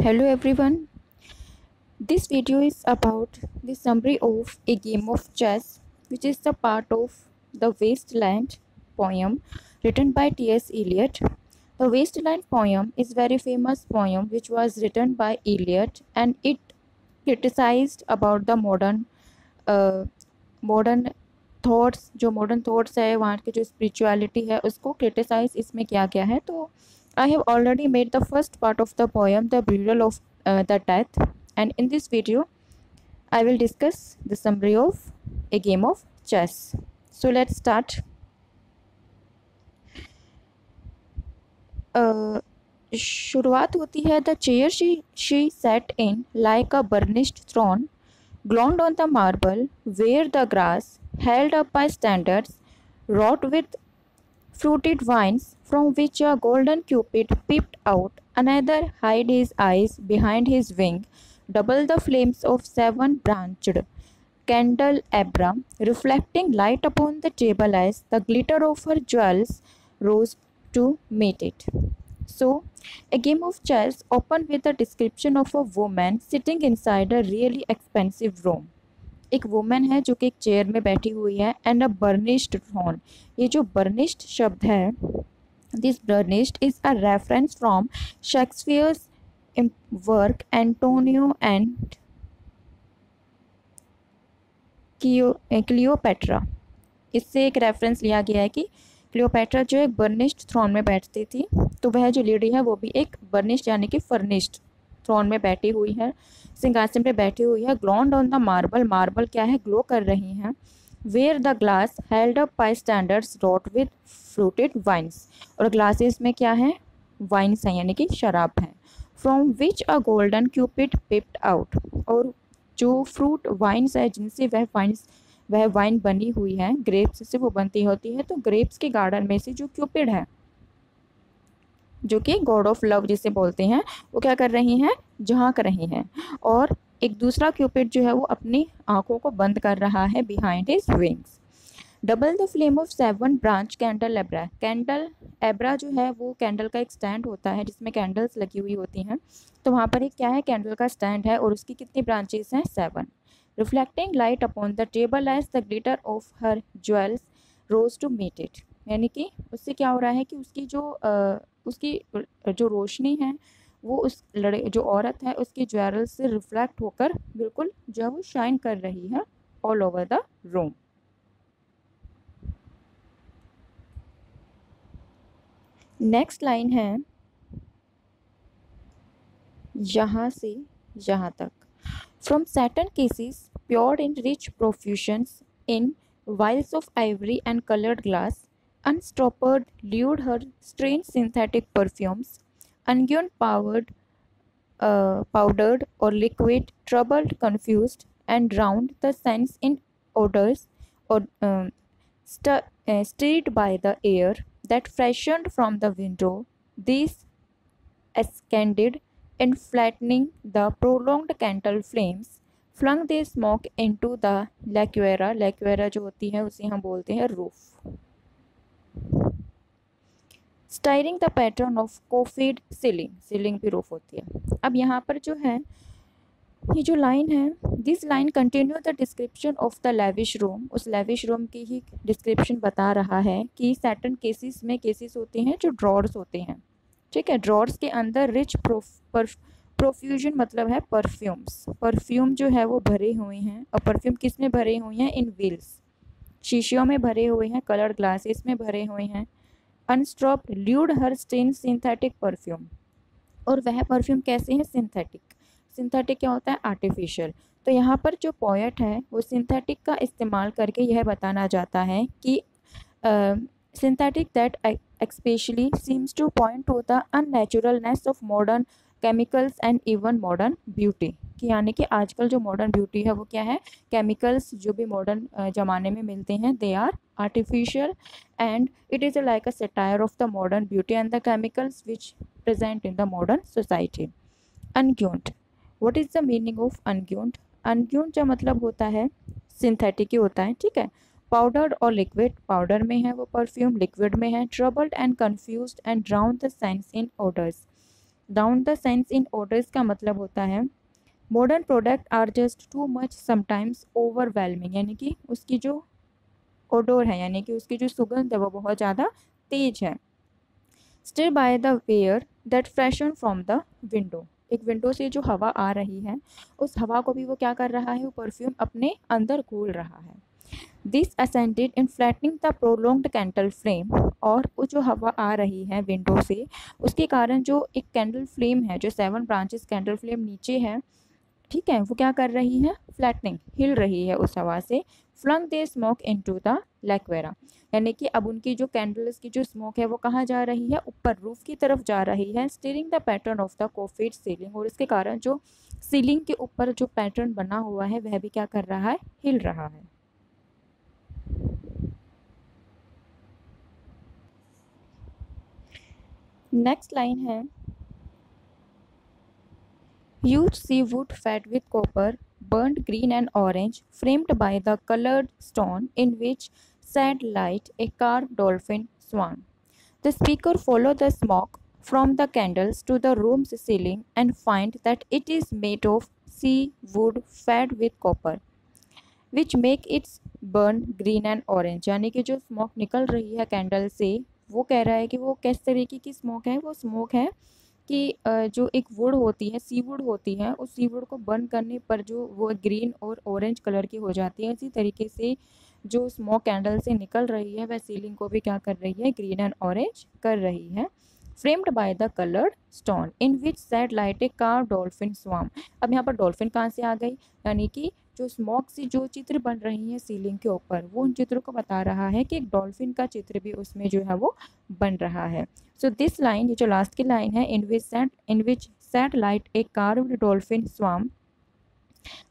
Hello everyone. This video is about the summary of a game of chess, which is the part of the Wasteland poem written by T.S. Eliot. The Wasteland poem is very famous poem which was written by Eliot, and it criticized about the modern thoughts जो modern thoughts है वहाँ की जो spirituality है उसको criticise इसमें किया गया है। तो I have already made the first part of the poem the burial of the death, and in this video I will discuss the summary of a game of chess. So let's start. शुरुआत होती है the chair she sat in like a burnished throne glowed on the marble where the grass held up by standards wrought with fruited vines from which a golden cupid peeped out. Another hid his eyes behind his wing. Double the flames of seven-branched candelabra, reflecting light upon the table as the glitter of her jewels rose to meet it. So, a game of chess opened with a description of a woman sitting inside a really expensive room. एक women है जो कि एक chair में बैठी हुई है and a burnished throne. ये जो बर्निश्ड शब्द है, this burnished is a reference from Shakespeare's work Antonio and Cleopatra. इससे एक रेफरेंस लिया गया है कि क्लियोपेट्रा जो एक बर्निश्ड थ्रोन में बैठती थी, तो वह जो लेडी है वो भी एक बर्निश्ड यानी कि फर्निश्ड थ्रोन में बैठी हुई है, सिंहासन पे बैठी हुई है। Glowed on the marble, marble क्या है, ग्लो कर रही हैं। Where the glass held up by standards wrought with fruited vines, और ग्लासेस में क्या है, वाइन्स हैं यानी कि शराब है। From which a golden Cupid peeped out, और जो फ्रूट वाइन्स है जिनसे वह वाइन बनी हुई है, ग्रेप्स से वो बनती होती है। तो ग्रेप्स के गार्डन में से जो क्यूपिड है, जो कि गॉड ऑफ लव जिसे बोलते हैं, वो क्या कर रही हैं, झांक रही हैं। और एक दूसरा क्यूपिड जो है वो अपनी आंखों को बंद कर रहा है behind his wings. Double the flame of seven branch candelabra, candelabra जो है वो कैंडल का एक स्टैंड होता है जिसमें कैंडल्स लगी हुई होती हैं। तो वहाँ पर एक क्या है, कैंडल का स्टैंड है और उसकी कितनी ब्रांचेस हैं, 7। Reflecting light upon the table as the glitter of her jewels rose to meet it, यानी कि उससे क्या हो रहा है कि उसकी जो रोशनी है वो उस जो औरत है उसकी ज्वेलरी से रिफ्लेक्ट होकर बिल्कुल जो है वो शाइन कर रही है all over the room. Next line है यहाँ से यहाँ तक। From satin cases poured in rich profusions in vials of ivory and colored glass, unstoppered lured her strange synthetic perfumes, unguent powdered or liquid, troubled, confused, and drowned the sense in odors, or stirred by the air that freshened from the window. These ascended in flattening the prolonged candle flames, flung their smoke into the lacuera, lacuera जो होती है उसे हम बोलते हैं roof, stirring the pattern of coffered ceiling, ceiling भी roof होती है। अब यहाँ पर जो है ये जो लाइन है, this line continue the description of the lavish room, उस लेविश रूम की ही डिस्क्रिप्शन बता रहा है कि सैटन केसेस में केसेस होते हैं जो ड्रॉर्स होते हैं, ठीक है। ड्रॉर्स के अंदर रिच प्रोफ्यूजन मतलब है परफ्यूम्स, परफ्यूम जो है वो भरे हुए हैं। और परफ्यूम किस में भरे हुए हैं, इन व्हील्स, शीशियों में भरे हुए हैं, कलर्ड ग्लासेस में भरे हुए हैं। अनस्टॉप्ड ल्यूड हर स्टेन सिंथेटिक परफ्यूम, और वह परफ्यूम कैसे हैं, सिंथेटिक। सिंथेटिक क्या होता है, आर्टिफिशियल। तो यहाँ पर जो पोएट है वो सिंथेटिक का इस्तेमाल करके यह बताना चाहता है कि synthetic that especially seems to point to the unnaturalness of modern chemicals and even modern beauty, कि यानी कि आजकल जो मॉडर्न ब्यूटी है वो क्या है, केमिकल्स जो भी मॉडर्न ज़माने में मिलते हैं they are artificial, and it is like a satire of the modern beauty and the chemicals which present in the modern society. Unguent, what is the meaning of unguent, unguent का मतलब होता है synthetic ही होता है, ठीक है। Powdered और liquid, powder में है वो परफ्यूम, लिक्विड में है। Troubled and confused and drown the sense in odours, down the sense in orders का मतलब होता है modern product are just too much sometimes overwhelming, यानी कि उसकी जो ओडोर है यानी कि उसकी जो सुगंध है वो बहुत ज़्यादा तेज है। Stir by the air that freshen from the window, एक विंडो से जो हवा आ रही है उस हवा को भी वो क्या कर रहा है, वो परफ्यूम अपने अंदर घोल रहा है। This ascended in flattening the prolonged candle flame, और वो जो हवा आ रही है विंडो से उसके कारण जो एक कैंडल फ्लेम है, जो 7 ब्रांचेस कैंडल फ्लेम नीचे है, ठीक है, वो क्या कर रही है, फ्लैटनिंग, हिल रही है उस हवा से। Flung their smoke into the laquearia, यानी कि अब उनकी जो कैंडल्स की जो स्मोक है वो कहाँ जा रही है, ऊपर रूफ की तरफ जा रही है। Stirring the pattern of the coffered ceiling, और इसके कारण जो सीलिंग के ऊपर जो पैटर्न बना हुआ है वह भी क्या कर रहा है, हिल रहा है। नेक्स्ट लाइन है huge seawood fed with copper, burnt green and orange, framed by the colored stone in which sat light a carved dolphin swan. The speaker follow the smoke from the candles to the room's ceiling and find that it is made of seawood fed with copper, which make its burn green and orange। यानी कि जो smoke निकल रही है candle से वो कह रहा है कि वो किस तरीके की स्मोक है, वो स्मोक है कि जो एक वुड होती है, सी वुड होती है, उस सी वुड को बर्न करने पर जो वो ग्रीन और ऑरेंज कलर की हो जाती है। इसी तरीके से जो स्मोक कैंडल से निकल रही है वह सीलिंग को भी क्या कर रही है, ग्रीन एंड ऑरेंज कर रही है। Framed by the coloured stone in which sad light a carved dolphin swam. अब यहाँ पर डॉल्फिन कहाँ से आ गई, यानी कि जो स्मोक से जो चित्र बन रही हैं सीलिंग के ऊपर वो उन चित्रों को बता रहा है कि एक डॉल्फिन का चित्र भी उसमें जो है वो बन रहा है। सो दिस लाइन, ये जो लास्ट की लाइन है, in which sad light a carved dolphin swam,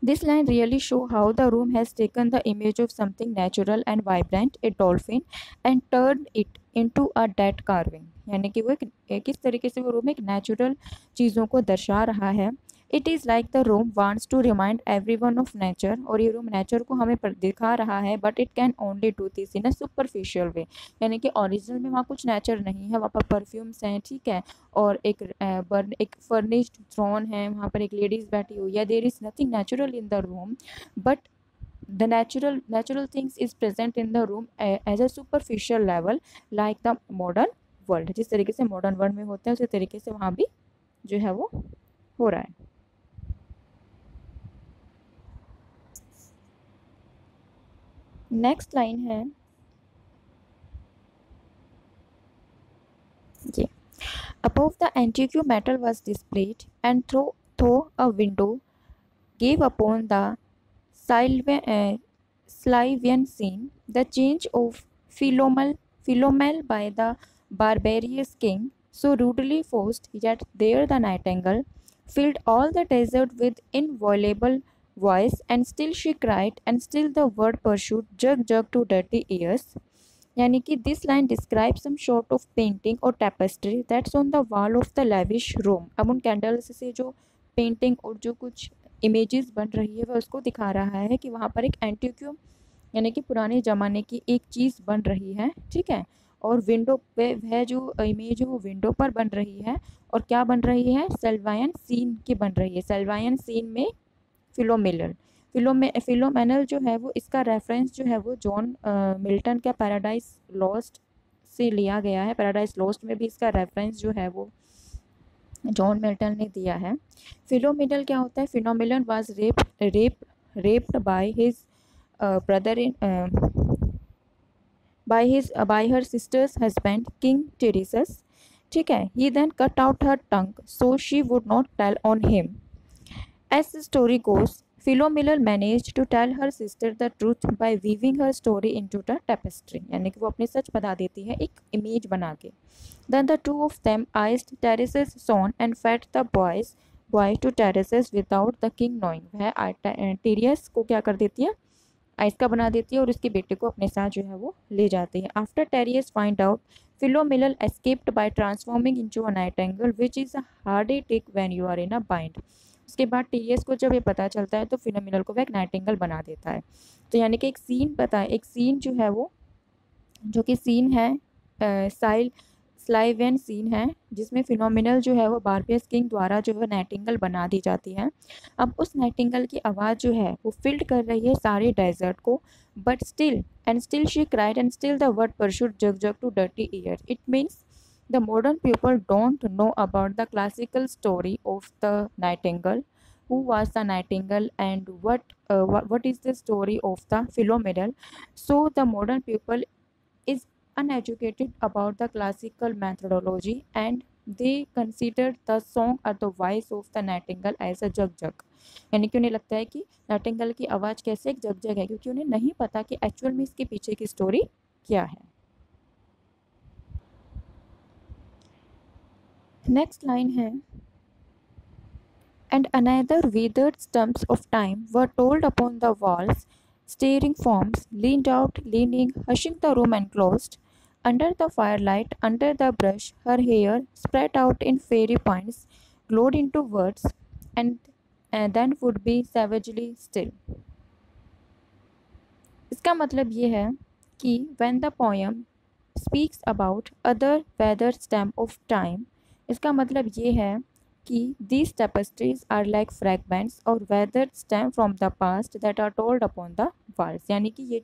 this line really show how the room has taken the image of something natural and vibrant, a dolphin, and turned it into a dead carving। यानी कि वो किस तरीके से वो room एक natural चीज़ों को दर्शा रहा है। It is like the room wants to remind everyone of nature, और ये रूम नेचर को हमें दिखा रहा है, but it can only do this in a superficial way, यानी कि ओरिजिनल में वहाँ कुछ नेचर नहीं है, वहाँ पर परफ्यूम्स हैं, ठीक है, और एक फर्निश्ड थ्रोन है, वहाँ पर एक लेडीज़ बैठी हुई है। There is nothing natural in the room, but the natural things is present in the room as a superficial level like the modern world। जिस तरीके से मॉडर्न वर्ल्ड में होता है उसी तरीके से वहाँ भी जो है वो हो रहा है। नेक्स्ट लाइन है ये, above the antique metal was displayed and through a window gave upon the Sylvian scene the change of Philomel by the barbarous king, so rudely forced, yet there the nightingale filled all the desert with inviolable voice, and still she cried, and still the word pursued, jug jug to dirty ears। यानी कि this line describe some sort of painting और tapestry that's on the wall of the lavish room. अब उन candles से जो painting और जो कुछ इमेजेस बन रही है वह उसको दिखा रहा है कि वहाँ पर एक एंटीक्यू यानी कि पुराने ज़माने की एक चीज़ बन रही है, ठीक है, और विंडो पे वह जो इमेज है वो विंडो पर बन रही है, और क्या बन रही है, सेल्वायन सीन की बन रही है। सेल्वायन सीन में फिलोमेनल फिलोमेनल जो है वो इसका रेफरेंस जो है वो जॉन मिल्टन का पैराडाइज लॉस्ट से लिया गया है। पैराडाइज लॉस्ट में भी इसका रेफरेंस जो है वो जॉन मिल्टन ने दिया है। फिलोमेनल क्या होता है, Philomel was raped by his brother in by her sister's husband King Tiresias, ठीक है। He then cut out her tongue so she would not tell on him। As the story goes, Philomela managed to tell her sister the truth by weaving her story into the tapestry, यानी कि वो अपने सच बता देती है एक image बना के। Then the two of them iced Teresa's son and fed the boy to Teresa's without the king knowing। वह टीरियस को क्या कर देती है, आइस का बना देती है और उसके बेटे को अपने साथ जो है वो ले जाती है। After Tereus find out Philomel escaped by transforming into a nightingale which is a hard take when you are in a bind. उसके बाद टीरियस को जब ये पता चलता है तो फिलोमेनल को वह एक नाइटिंगेल बना देता है। तो यानी कि एक सीन पता है, एक सीन जो है वो जो कि सीन है स्लाइवियन सीन है जिसमें फिनोमिनल जो है वो बारबियस किंग द्वारा जो है नाइटिंगेल बना दी जाती है। अब उस नाइटिंगेल की आवाज़ जो है वो फिल्ड कर रही है सारे डेजर्ट को, but still she cried and still the world pursued jug jug to dirty ear. It means the modern people don't know about the classical story of the nightingale, who was the nightingale, and what is the story of the philomel. So the modern people is uneducated about the classical methodology, and they consider the song or the voice of the nightingale as a जग जग। यानी कि उन्हें लगता है कि Nightingale की आवाज़ कैसे एक जग जग है, क्योंकि उन्हें नहीं पता कि एक्चुअल में इसके पीछे की स्टोरी क्या है। नेक्स्ट लाइन है, and another withered stumps of time were told upon the walls. Staring forms leaned out, leaning, hushing the room enclosed. Under the firelight, under the brush, her hair, spread out in fairy points, glowed into words, and then would be savagely still. इसका मतलब ये है कि when the poem speaks about other withered stump of time, इसका मतलब ये है कि these tapestries are like fragments or withered stem from the past that are told upon the walls। यानी कि ये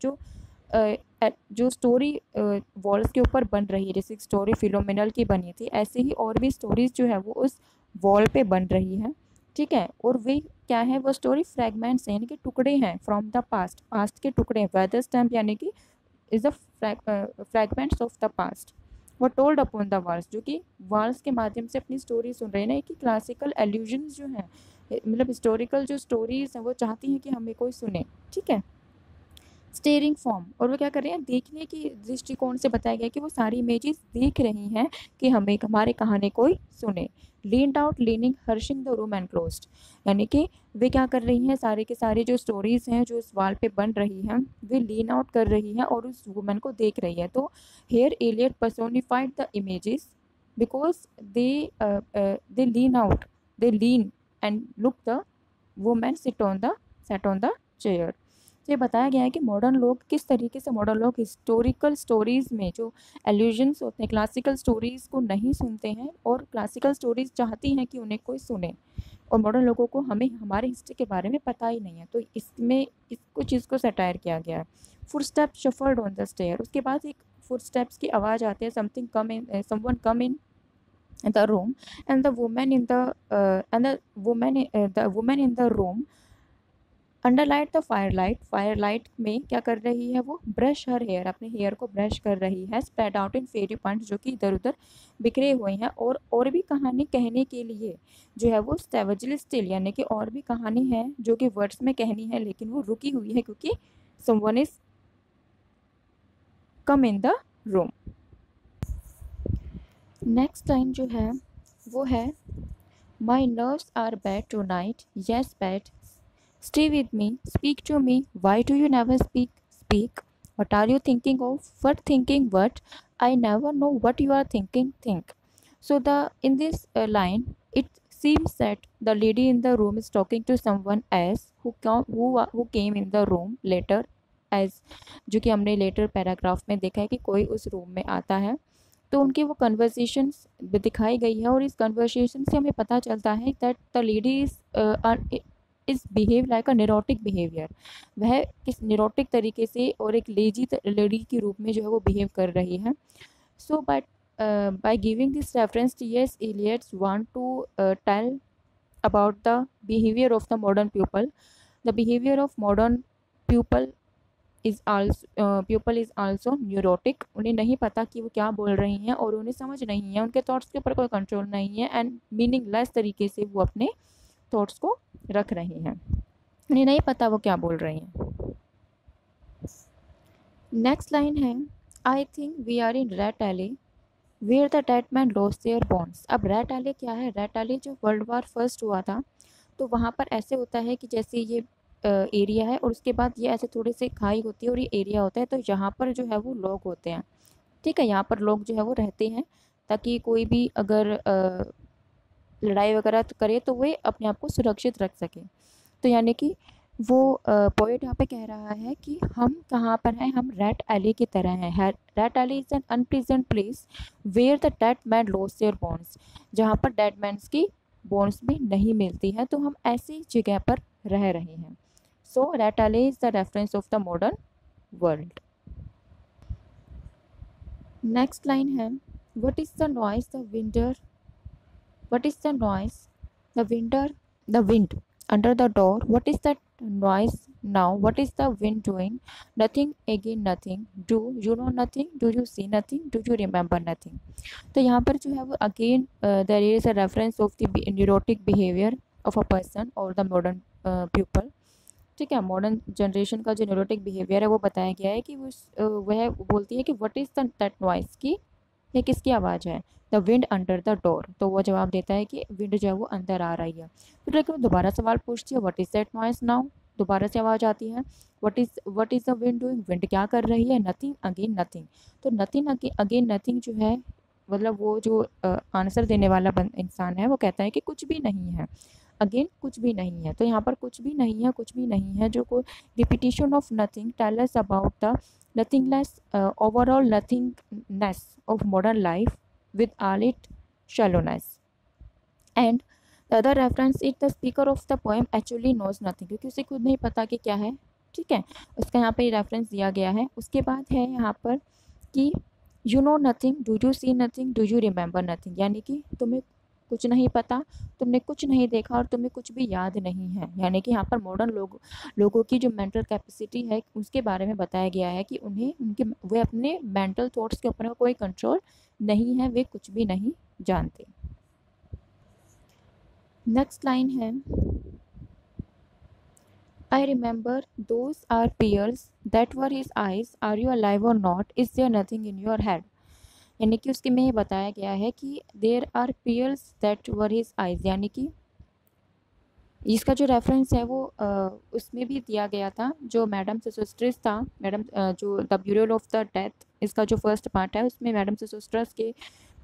जो स्टोरी वॉल्स के ऊपर बन रही है, जैसे स्टोरी फिलोमिनल की बनी थी, ऐसे ही और भी स्टोरीज जो है वो उस वॉल पे बन रही है। ठीक है, और वे क्या है, वो स्टोरी फ्रैगमेंट्स हैं, यानी कि टुकड़े हैं, फ्रॉम द पास्ट के टुकड़े हैं। वेदर स्टैम्प यानी कि is the fragments of the past, वो टोल्ड अपॉन द वॉल्स, जो कि वॉल्स के माध्यम से अपनी स्टोरी सुन रहे हैं ना। कि क्लासिकल एल्यूजन्स जो हैं, मतलब हिस्टोरिकल जो स्टोरीज हैं, वो चाहती हैं कि हमें कोई सुने। ठीक है, स्टेयरिंग फॉर्म, और वो क्या कर रहे हैं, देखने की दृष्टिकोण से बताया गया कि वो सारी इमेजेस देख रही हैं कि हमें हमारे कहानी कोई सुने। Leaned out, leaning, hushing the room and closed, यानी कि वे क्या कर रही हैं, सारे के सारे जो स्टोरीज हैं जो उस वॉल पे बन रही हैं, वे लीन आउट कर रही हैं और उस वुमन को देख रही है। तो here Eliot personified the images because they lean out, they lean and look the women set on the chair. तो ये बताया गया है कि मॉडर्न लोग किस तरीके से, मॉडर्न लोग हिस्टोरिकल स्टोरीज़ में जो एल्यूजन्स होते हैं, क्लासिकल स्टोरीज़ को नहीं सुनते हैं, और क्लासिकल स्टोरीज़ चाहती हैं कि उन्हें कोई सुने, और मॉडर्न लोगों को हमें हमारे हिस्ट्री के बारे में पता ही नहीं है। तो इसमें इसको चीज़ को सटायर किया गया है। Footstep shuffled on the stair, उसके बाद एक फुटस्टेप्स की आवाज़ आती है, someone come in the room, and the woman in the room under light the firelight में क्या कर रही है, वो ब्रश हर हेयर, अपने हेयर को ब्रश कर रही है। Spread out in fiery points, जो कि इधर उधर बिखरे हुए हैं, और भी कहानी कहने के लिए जो है वो सेवेजली स्टिल, यानी कि और भी कहानी है जो कि वर्ड्स में कहनी है, लेकिन वो रुकी हुई है क्योंकि someone is come in the room. Next line जो है वो है, my nerves are bad tonight, yes bad, stay with me, speak to me, why do you never speak, what are you thinking of, what thinking what, I never know what you are thinking, think. So in this line it seems that the lady in the room is talking to someone else who came in the room later, as जो कि हमने letter paragraph में देखा है कि कोई उस room में आता है, तो उनकी वो कन्वर्सेशंस दिखाई गई है, और इस कन्वर्सेशन से हमें पता चलता है that the lady is behave like a neurotic behaviour, वह किस निरोटिक तरीके से और एक लेजी लेडी के रूप में जो है वो बिहेव कर रही है। So but by giving this reference T S. Eliot want to tell about the behavior of the modern pupil. The behavior of modern pupil is also neurotic. उन्हें नहीं पता कि वो क्या बोल रही हैं, और उन्हें समझ नहीं है, उनके थॉट्स के ऊपर कोई कंट्रोल नहीं है, एंड मीनिंगलेस तरीके से वो अपने थॉट्स को रख रही हैं, उन्हें नहीं पता वो क्या बोल रही हैं। नेक्स्ट लाइन है, I think we are in red alley where the dead man lost their bones. अब रेड एली क्या है, रेड एली जो वर्ल्ड वार फर्स्ट हुआ था, तो वहाँ पर ऐसे होता है कि जैसे ये एरिया है, और उसके बाद ये ऐसे थोड़ी सी खाई होती है और ये एरिया होता है, तो यहाँ पर जो है वो लोग होते हैं। ठीक है, यहाँ पर लोग जो है वो रहते हैं, ताकि कोई भी अगर लड़ाई वगैरह करे तो वे अपने आप को सुरक्षित रख सकें। तो यानी कि वो पोएट यहाँ पे कह रहा है कि हम कहाँ पर हैं, हम रैट एली की तरह हैं। Rat alley is an unpleasant place where the dead man lost their bones, जहाँ पर डेड मैन्स की बोन्स भी नहीं मिलती हैं, तो हम ऐसी जगह पर रह रहे हैं। So rat alley is the reference of the modern world. Next line है, what is the noise the wind under, what is the noise the winder the wind under the door, what is that noise now, what is the wind doing, nothing again nothing, do you know nothing, do you see nothing, do you remember nothing। तो यहाँ पर जो है वो again there is a reference of the neurotic behaviour of a person और the modern people. ठीक है, modern generation का जो न्यूरोटिक बिहेवियर है वो बताया गया है कि वह बोलती है कि व्हाट इज़ दैट नॉइस, की ये किसकी आवाज़ है, the wind under the door. तो वो जवाब देता है कि विंड जो है वो अंदर आ रही है। फिर लेकिन वो दोबारा सवाल पूछती है, what is that noise now, दोबारा से आवाज़ आती है, what is the wind doing, wind क्या कर रही है, नथिंग अगेन नथिंग। तो नथिंग अगेन नथिंग जो है, मतलब वो जो आंसर देने वाला इंसान है वो कहता है कि कुछ भी नहीं है, अगेन कुछ भी नहीं है। तो यहाँ पर कुछ भी नहीं है, कुछ भी नहीं है, जो कोई repetition of nothing tell us about the nothingness, overall nothingness of modern life with all its shallowness। And the other reference is the speaker of the poem actually knows nothing, क्योंकि उसे खुद नहीं पता कि क्या है। ठीक है, उसका यहाँ पे रेफरेंस दिया गया है। उसके बाद है यहाँ पर कि you know nothing, do you see nothing, do you remember nothing, यानी कि तुम्हें कुछ नहीं पता, तुमने कुछ नहीं देखा और तुम्हें कुछ भी याद नहीं है। यानी कि यहाँ पर मॉडर्न लोगों की जो मेंटल कैपेसिटी है उसके बारे में बताया गया है कि उन्हें वे अपने मेंटल थॉट्स के ऊपर कोई कंट्रोल नहीं है, वे कुछ भी नहीं जानते। नेक्स्ट लाइन है, I remember those are pearls that were his eyes, are you alive or not, is there nothing in your head। यानी कि उसके में ये बताया गया है कि there are pearls that were his eyes, यानी कि इसका जो रेफरेंस है वो उसमें भी दिया गया था। जो मैडम सेसोस्ट्रस था, मैडम जो the bureau of the death, इसका जो फर्स्ट पार्ट है उसमें मैडम सेसोस्ट्रस के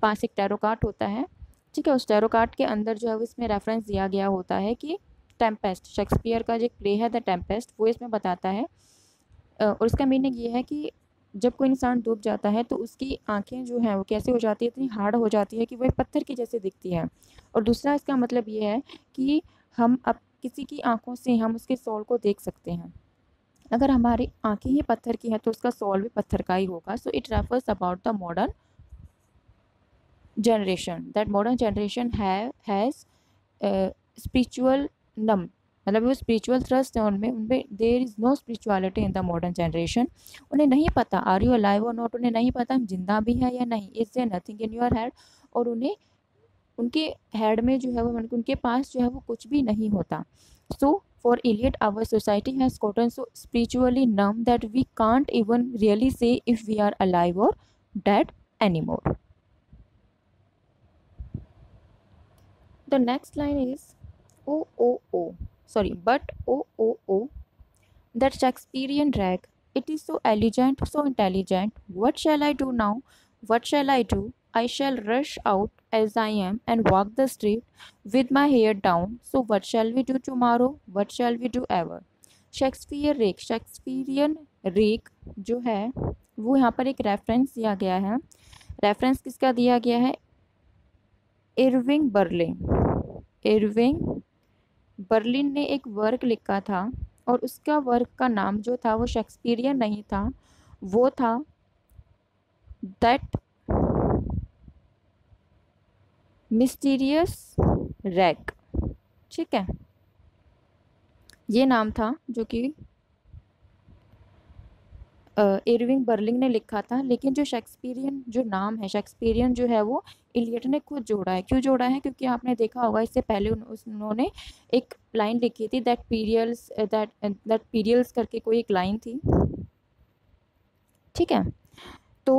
पास एक टैरो कार्ड होता है। ठीक है, उस टैरो कार्ड के अंदर जो है वो इसमें रेफरेंस दिया गया होता है कि टेम्पेस्ट, शेक्सपियर का जो प्ले है द टेम्पेस्ट, वो इसमें बताता है। और इसका मीनिंग ये है कि जब कोई इंसान डूब जाता है तो उसकी आंखें जो हैं वो कैसे हो जाती है, इतनी हार्ड हो जाती है कि वो एक पत्थर की जैसे दिखती है। और दूसरा इसका मतलब ये है कि हम अब किसी की आंखों से हम उसके सोल को देख सकते हैं। अगर हमारी आंखें ही पत्थर की हैं तो उसका सोल भी पत्थर का ही होगा। So it refers about the modern generation, that modern generation has spiritual numb, मतलब वो स्पिरिचुअल थ्रस्ट है उनमें there is no spirituality in the modern generation. उन्हें नहीं पता are you alive or not, उन्हें नहीं पता हम जिंदा भी हैं या नहीं, is there nothing in your head, और उन्हें उनके हेड में जो है वो उनके पास जो है वो कुछ भी नहीं होता। So for Eliot our society has gotten so spiritually numb that we can't even really say if we are alive or dead anymore। The next line is, oh oh oh, sorry, but oh oh oh, that Shakespearean rag, it is so elegant, so intelligent. What shall I do now? What shall I do? I shall rush out as I am and walk the street with my hair down. So what shall we do tomorrow? What shall we do ever? Shakespearean rag जो है वो यहाँ पर एक reference दिया गया है। Reference किसका दिया गया है? इरविंग बर्लिन ने एक वर्क लिखा था और उसका वर्क का नाम जो था वो शेक्सपियरियन नहीं था, वो था दैट मिस्टीरियस रैग। ठीक है, ये नाम था जो कि इरविंग बर्लिन ने लिखा था। लेकिन जो शेक्सपियरियन जो नाम है, शेक्सपियरियन जो है वो इलियट ने खुद जोड़ा है। क्यों जोड़ा है? क्योंकि आपने देखा होगा इससे पहले उन्होंने एक लाइन लिखी थी, दैट पीरियल्स करके कोई एक लाइन थी। ठीक है, तो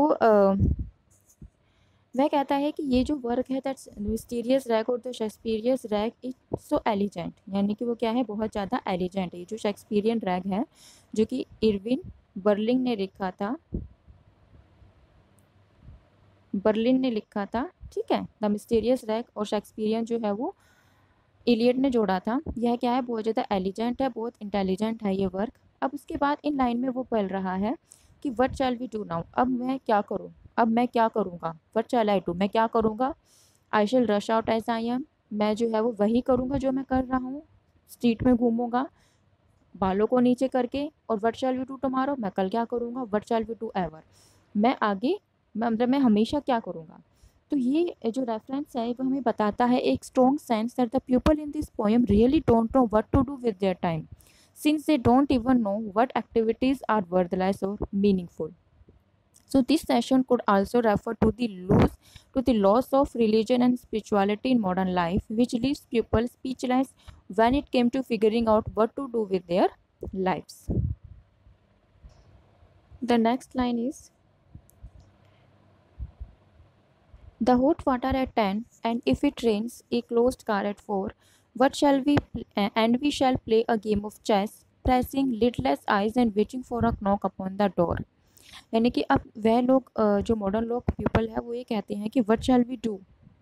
वह कहता है कि ये जो वर्क है दैट मिस्टीरियस रैग और the Shakespearean rag is so elegant, यानी कि वो क्या है, बहुत ज़्यादा एलिजेंट है। ये जो शेक्सपियरियन रैग है जो कि इरविन बर्लिन ने लिखा था, ठीक है, द मिस्टीरियस रैग, और शेक्सपियरियन जो है वो इलियड ने जोड़ा था। यह क्या है, बहुत ज़्यादा एलिजेंट है, बहुत इंटेलिजेंट है ये वर्क। अब उसके बाद इन लाइन में वो बोल रहा है कि what shall we do now, अब मैं क्या करूँ, अब मैं क्या करूँगा, व्हाट शैल आई डू, मैं क्या करूँगा। I shall rush out as I am, मैं जो है वो वही करूँगा जो मैं कर रहा हूँ, स्ट्रीट में घूमूंगा बालों को नीचे करके। और what shall we do tomorrow, मैं कल क्या करूँगा, what shall we do ever, मैं आगे, मैं हमेशा क्या करूँगा। तो ये जो रेफरेंस है वो हमें बताता है एक strong sense that the people in this poem really don't know what to do with their time, since they don't even know what activities are worthless or meaningful. So this session could also refer to the loss of religion and spirituality in modern life, which leaves people speechless when it came to figuring out what to do with their lives. The next line is, the hot water at 10, and if it rains, a closed car at 4. What shall we and we shall play a game of chess, pressing lidless eyes and waiting for a knock upon the door. यानी कि अब वह लोग जो modern लोग people है वो ये कहते हैं कि what shall we do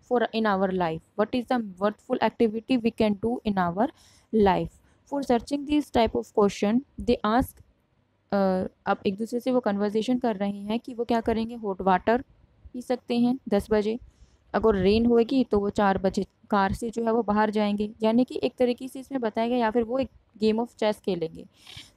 for in our life, what is the worthful activity we can do in our life. For searching this type of question they ask, अब एक दूसरे से वो कन्वर्जेशन कर रहे हैं कि वो क्या करेंगे, हॉट वाटर पी सकते हैं 10 बजे, अगर रेन होएगी तो वो 4 बजे कार से जो है वो बाहर जाएंगे, यानी कि एक तरीके से इसमें बताया गया, या फिर वो एक गेम ऑफ चेस खेलेंगे।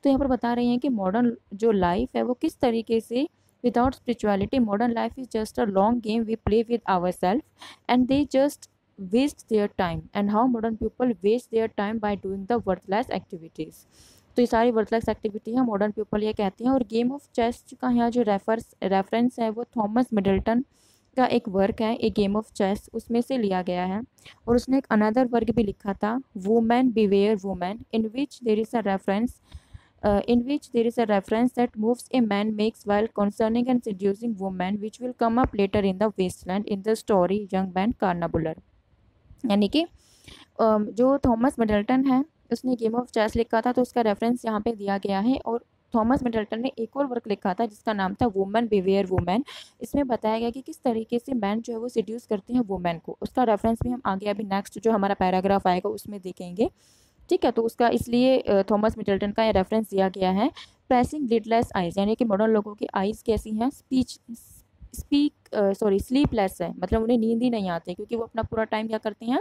तो यहाँ पर बता रहे हैं कि मॉडर्न जो लाइफ है वो किस तरीके से, without spirituality modern life is just a long game we play with our self and they just waste their time, and how modern people waste their time by doing the worthless activities. तो ये सारी worthless activity है modern people ये कहते हैं। और game of chess का यहाँ जो रेफरेंस है वो थॉमस मिडल्टन का एक वर्क है, एक गेम ऑफ चेस, उसमें से लिया गया है। और उसने एक अनदर वर्क भी लिखा था, women beware women, in which there is a reference that moves a man makes while concerning and seducing women, which will come up later in the wasteland in the story young man carnabular। यानी कि जो Thomas Middleton है उसने game of chess लिखा था, तो उसका reference यहाँ पे दिया गया है। और थॉमस मिडल्टन ने एक और वर्क लिखा था जिसका नाम था वुमेन बिवेयर वुमेन। इसमें बताया गया कि किस तरीके से मैन जो है वो सिड्यूस करते हैं वुमेन को। उसका रेफरेंस भी हम आगे अभी नेक्स्ट जो हमारा पैराग्राफ आएगा उसमें देखेंगे, ठीक है। तो उसका इसलिए थॉमस मिडल्टन का ये रेफरेंस दिया गया है। प्रेसिंग लिडलेस आइज, यानी कि मॉडर्न लोगों की आइज़ कैसी हैं, स्लीपलेस है, मतलब उन्हें नींद ही नहीं आती क्योंकि वो अपना पूरा टाइम क्या करते हैं,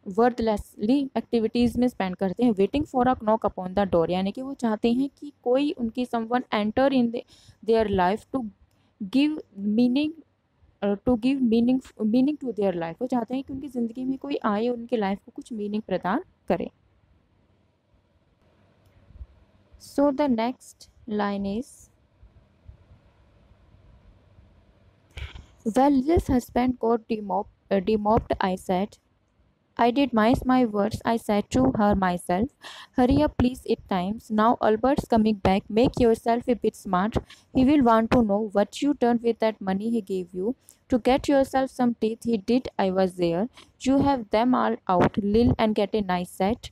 वर्थलेसली एक्टिविटीज़ में स्पेंड करते हैं। Waiting for a knock upon the door, यानी कि वो चाहते हैं कि कोई उनकी someone enter in their life to give meaning meaning to their life. वो चाहते हैं कि उनकी ज़िंदगी में कोई आए और उनकी लाइफ को कुछ मीनिंग प्रदान करे। सो the next line is, well this husband got demobbed, I said. I did mince my words, I said to her myself. Hurry up please, it times. Now Albert's coming back. Make yourself a bit smart. He will want to know what you done with that money he gave you. To get yourself some teeth he did, I was there. You have them all out, Lil, and get a nice set.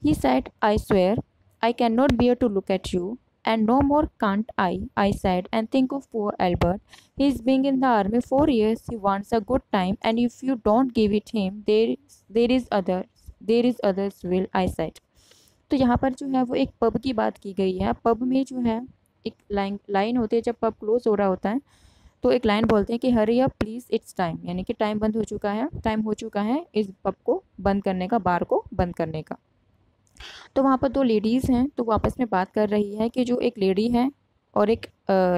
He said, I swear, I cannot bear to look at you. And no more can't I said, and think of poor Albert. He's been in the army 4 years, he wants a good time, and if you don't give it him, there is others will, I said. तो यहाँ पर जो है वो एक pub की बात की गई है। पब में जो है एक लाइन होती है, जब पब क्लोज हो रहा होता है तो एक लाइन बोलते हैं कि hurry up please it's time, यानी कि टाइम बंद हो चुका है, टाइम हो चुका है इस पब को बंद करने का, बार को बंद करने का। तो वहाँ पर दो लेडीज़ हैं, तो वो आपस में बात कर रही है कि जो एक लेडी है और एक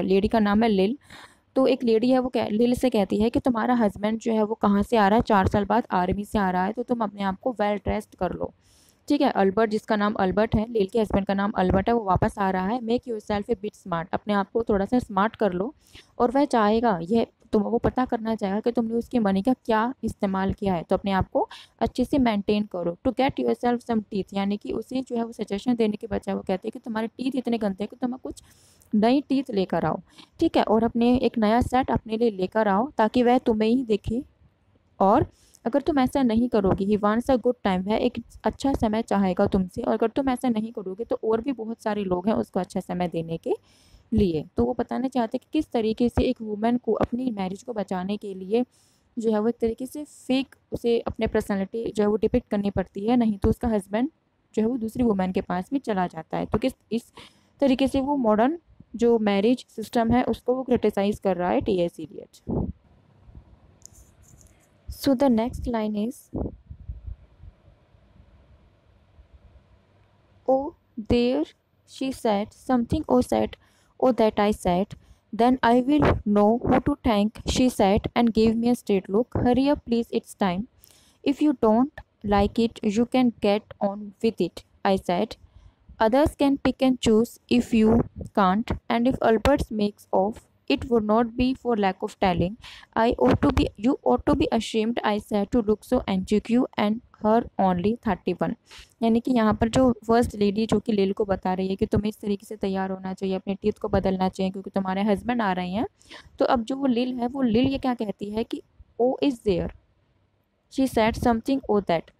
लेडी का नाम है लिल। तो एक लेडी है वो लिल से कहती है कि तुम्हारा हस्बैंड जो है वो कहाँ से आ रहा है, 4 साल बाद आर्मी से आ रहा है, तो तुम अपने आप को वेल ड्रेस्ड कर लो, ठीक है। अल्बर्ट, जिसका नाम अल्बर्ट है, लिल के हस्बैंड का नाम अल्बर्ट है, वो वापस आ रहा है। Make your self A bit smart, अपने आप को थोड़ा सा स्मार्ट कर लो। और वह चाहेगा ये वो पता करना चाहेगा कि तुमने उसकी मनी का क्या इस्तेमाल किया है, तो अपने आप को अच्छे से मेंटेन करो। To get your self some teeth, यानी कि उसे जो है वो सजेशन देने के बजाय वो कहते हैं कि तुम्हारे टीथ इतने गंदे हैं कि तुम्हें कुछ नई टीथ लेकर आओ, ठीक है, और अपने एक नया सेट अपने लिए लेकर आओ ताकि वह तुम्हें ही देखे। और अगर तुम ऐसा नहीं करोगी, he wants a good time, वह एक अच्छा समय चाहेगा तुमसे, और अगर तुम ऐसा नहीं करोगे तो और भी बहुत सारे लोग हैं उसको अच्छा समय देने के लिए। तो वो बताना चाहते हैं कि किस तरीके से एक वुमेन को अपनी मैरिज को बचाने के लिए जो है वो एक तरीके से फेक उसे अपने पर्सनालिटी जो है वो डिपिक्ट करनी पड़ती है, नहीं तो उसका हस्बैंड जो है वो दूसरी वुमेन के पास भी चला जाता है। तो किस इस तरीके से वो मॉडर्न जो मैरिज सिस्टम है उसको वो क्रिटिसाइज कर रहा है T S. Eliot. So the next line is, oh, there, she said, something, oh, said, oh, that I said. Then I will know who to thank, she said, and gave me a straight look. Hurry up, please, it's time. If you don't like it, you can get on with it, I said. Others can pick and choose if you can't, and if Albert makes off, it would not be for lack of telling. You ought to be ashamed, I said, to look so antique and her only 31. यानी कि यहाँ पर जो first lady जो कि लिल को बता रही है कि तुम्हें इस तरीके से तैयार होना चाहिए, अपने टीथ को बदलना चाहिए क्योंकि तुम्हारे हस्बैंड आ रहे हैं। तो अब जो वो लिल है, वो लिल ये क्या कहती है कि oh is there, she said something oh that,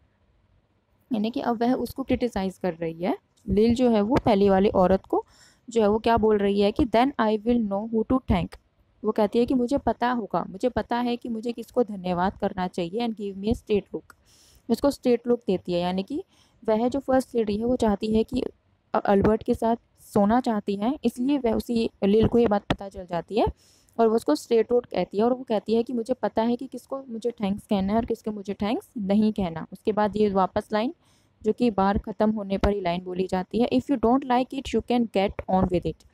यानी कि अब वह उसको क्रिटिसाइज कर रही है। लिल जो है वो पहली वाली औरत को जो है वो क्या बोल रही है कि then I will know who to thank, वो कहती है कि मुझे पता होगा, मुझे पता है कि मुझे किसको धन्यवाद करना चाहिए, and give me a straight look, उसको स्ट्रेट लुक देती है। यानी कि वह जो फर्स्ट लेडी है वो चाहती है कि अल्बर्ट के साथ सोना चाहती है, इसलिए वह उसी लिल को ये बात पता चल जाती है और वो उसको स्ट्रेट रोड कहती है, और वो कहती है कि मुझे पता है कि किसको मुझे थैंक्स कहना है और किसको मुझे थैंक्स नहीं कहना। उसके बाद ये वापस लाइन जो कि बार ख़त्म होने पर ही लाइन बोली जाती है, if you don't like it you can get on with it.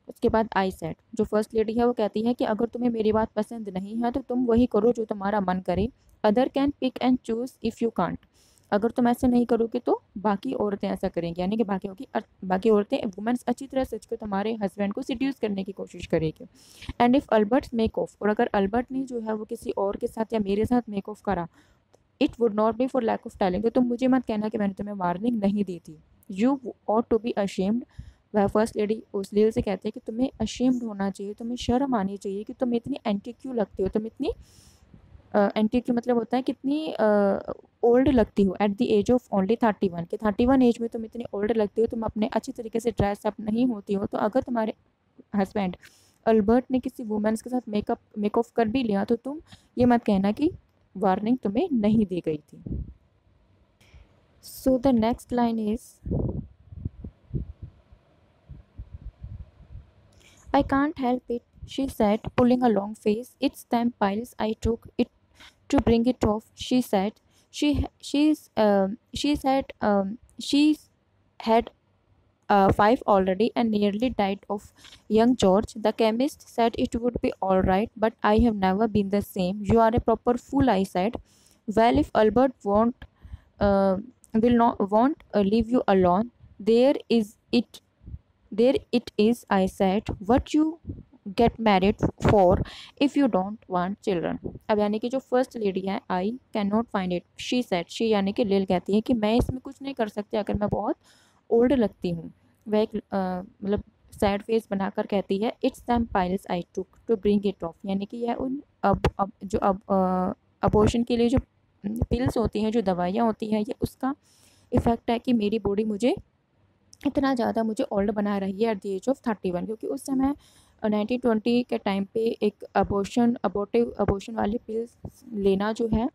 उसके बाद आई सेड, जो फर्स्ट लेडी है वो कहती है कि अगर तुम्हें मेरी बात पसंद नहीं है तो तुम वही करो जो तुम्हारा मन करे। Other can pick and choose if you can't, अगर तुम ऐसे नहीं करोगे तो बाकी औरतें ऐसा करेंगी, यानी कि बाकी औरतें वुमेन्स अच्छी तरह सच के तुम्हारे हस्बैंड को सिड्यूस करने की कोशिश करेगी। And if Albert make of, और अगर अल्बर्ट ने जो है वो किसी और के साथ या मेरे साथ मेक ऑफ करा, it would not be for lack of talent, तो तुम मुझे मत कहना कि मैंने तुम्हें वार्निंग नहीं दी थी। You ought to be ashamed, वह फर्स्ट लेडी उस लील से कहते हैं कि तुम्हें अशेम्ड होना चाहिए, तुम्हें शर्म आनी चाहिए कि तुम इतनी एंटी क्यों लगती हो, तुम इतनी एंटी क्यों मतलब होता है कितनी ओल्ड लगती हो at the age of only 31, कि 31 एज में तुम इतनी ओल्ड लगती हो, तुम अपने अच्छी तरीके से ड्रेस अप नहीं होती हो। तो अगर तुम्हारे हस्बैंड अल्बर्ट ने किसी वुमेन्स के साथ मेक ऑफ कर भी लिया तो तुम ये मत कहना कि वार्निंग तुम्हें नहीं दी गई थी। सो the next line is, I can't help it, she said, pulling a long face. It's them piles I took it to bring it off, she said. She said she's had five already and nearly died of young George. The chemist said it would be all right, but I have never been the same. You are a proper fool, I said. Well, if Albert uh, won't leave you alone, there is it. There it is, I said. What you get married for if you don't want children? अब यानी कि जो first lady है, I can not find it, she said, she यानी कि लिल कहती है कि मैं इसमें कुछ नहीं कर सकती अगर मैं बहुत ओल्ड लगती हूँ। वह एक मतलब सैड फेस बनाकर कहती है, it's them pills I took to bring it off, यानी कि यह उन अबॉर्शन के लिए जो पिल्स होती हैं, जो दवाइयाँ होती हैं, ये उसका इफ़ेक्ट है कि मेरी बॉडी मुझे इतना ज़्यादा मुझे ओल्ड बना रही है एट द एज ऑफ 31, क्योंकि उस समय 1920 के टाइम पे एक अबॉर्शन वाली पिल्स लेना जो है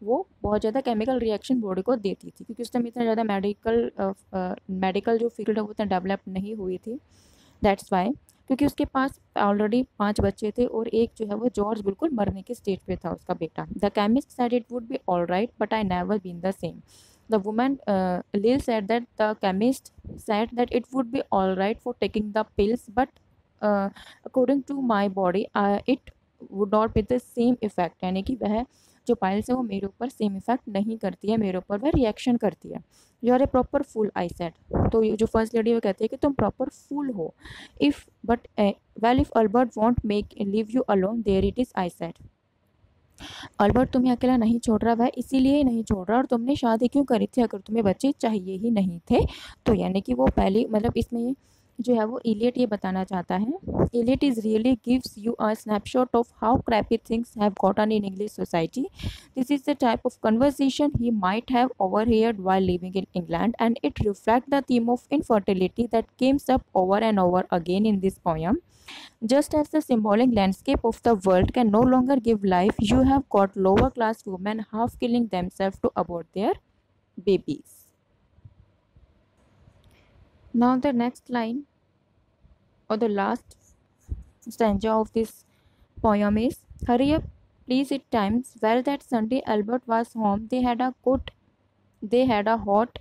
वो बहुत ज़्यादा केमिकल रिएक्शन बॉडी को देती थी, क्योंकि उस टाइम इतना ज़्यादा मेडिकल जो फील्ड है वो इतना डेवलप नहीं हुई थी। दैट्स वाई, क्योंकि उसके पास ऑलरेडी 5 बच्चे थे और एक जो है वो जॉर्ज बिल्कुल मरने के स्टेज पे था, उसका बेटा। The chemist said it would be all right but I never been the same. The woman, Lil said that the chemist said that it would be all right for taking the pills, but according to my body, it would not be the same effect. यानी कि वह जो piles है वो मेरे ऊपर same effect नहीं करती है, मेरे ऊपर वह रिएक्शन करती है। You are a proper fool, I said. तो जो फर्स्ट लेडी वो कहती है कि तुम प्रॉपर फूल हो। If but well if Albert won't make leave you alone, there it is, I said. Albert तुम्हें अकेला नहीं छोड़ रहा, वह इसीलिए ही नहीं छोड़ रहा, और तुमने शादी क्यों करी थी अगर तुम्हें बच्चे चाहिए ही नहीं थे। तो यानी कि वो पहले मतलब इसमें जो है वो इलियट ये बताना चाहता है, Eliot is really gives you a snapshot of how crappy things have gotten in English society. This is the type of conversation he might have overheard while living in England, and it reflects the theme of infertility that comes up over and over again in this poem. Just as the symbolic landscape of the world can no longer give life, you have got lower class women half killing themselves to abort their babies. Now, the next line or the last stanza of this poem is, hurry up, please, it times. Well, that Sunday Albert was home. They had a hot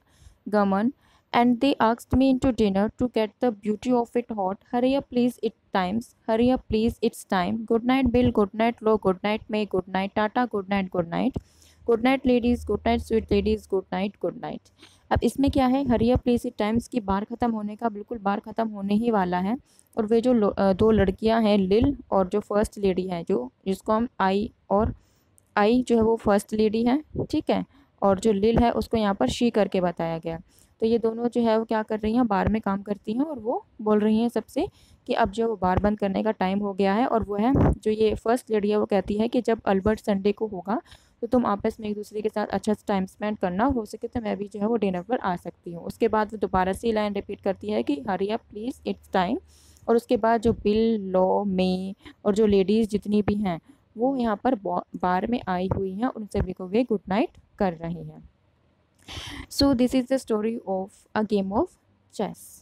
gammon, and they asked me into dinner to get the beauty of it hot. Hurry up, please, it times. Hurry up, please, it's time. Good night, Bill. Good night, Lo. Good night, May. Good night, Tata. Good night, good night. Good night ladies, good night sweet ladies, good night, good night. अब इसमें क्या है, hurry up please it times की बार ख़त्म होने का बिल्कुल बार ख़त्म होने ही वाला है। और वे जो दो लड़कियां हैं, लिल और जो फर्स्ट लेडी है, जो जिसको हम आई जो है वो फर्स्ट लेडी है, ठीक है, और जो लिल है उसको यहाँ पर शी करके बताया गया। तो ये दोनों जो है वो क्या कर रही हैं, बार में काम करती हैं और वो बोल रही हैं सबसे कि अब जो बार बंद करने का टाइम हो गया है। और वो है जो ये फर्स्ट लेडी है वो कहती है कि जब अल्बर्ट संडे को होगा तो तुम आपस में एक दूसरे के साथ अच्छा सा टाइम स्पेंड करना, हो सके तो मैं भी जो है वो डिनर पर आ सकती हूँ। उसके बाद वो दोबारा से लाइन रिपीट करती है कि hurry up please it's time. और उसके बाद जो बिल, लॉ, मे और जो लेडीज़ जितनी भी हैं वो यहाँ पर बार में आई हुई हैं, उन सभी को वे गुड नाइट कर रही हैं। So this is the story of a game of chess.